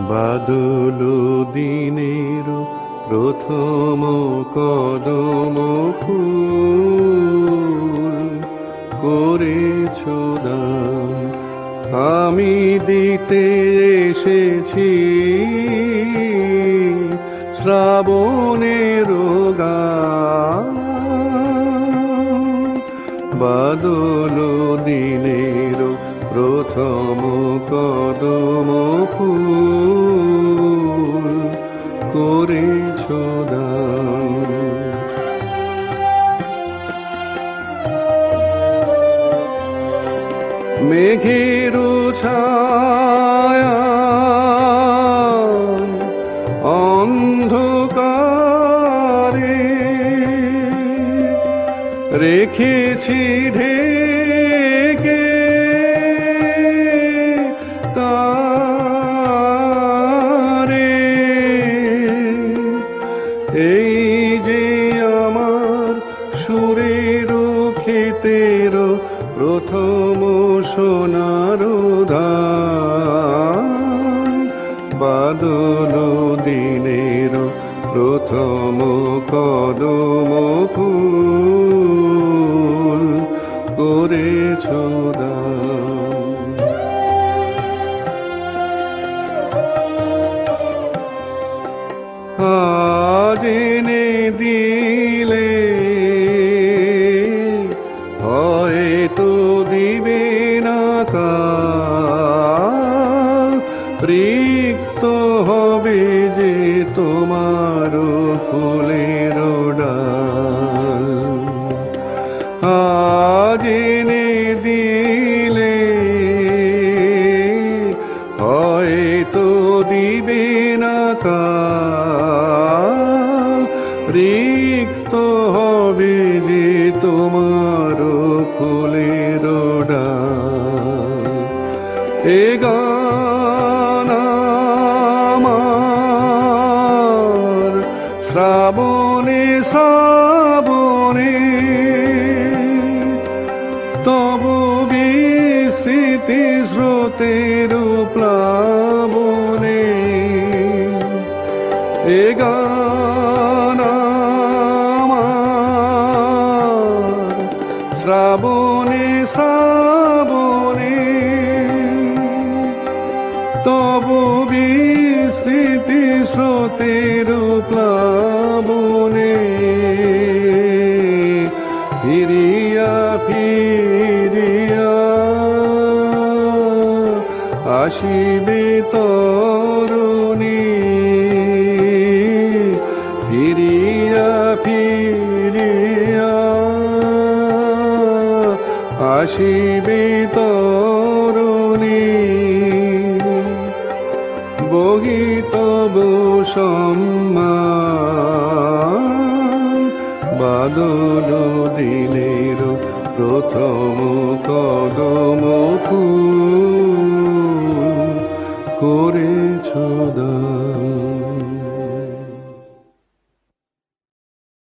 বাদল দিনের প্রথম কদম ফুল করেছ দান, আমি দিতে এসেছি শ্রাবণের গান। বাদল দিনের প্রথম কদম ফুল করেছ দান। মেঘের ছায়া অন্ধকারে রেখেছি ঢেকে তারে, এই যে আমার সুরের ক্ষেতের প্রথম সোনার ধান। বাদল দিনের প্রথম কদম ফুল করেছ দান। আজ এনে দিলে হয়তো দিবে না কাল, রিক্ত হবে যে তোমার ফুলের ডাল। আজ এনে দিলে হয়তো দিবে না কাল, রিক্ত হবে যে তোমার ফুলের ডাল। এ গান আমার শ্রাবণে শ্রাবণে তবু বিস্মৃতি স্রোতের প্লাবনে। এ গান আমার শ্রাবণে শ্রাবণে তবু বিস্মৃতি স্রোতের প্লাবনে। ফিরিয়া ফিরিয়া আসিবে তরুণী, ফিরিয়া ফিরিয়া আসিবে তরুণী। বহিতব সম্মান, বাদল দিনের প্রথম কদম ফুল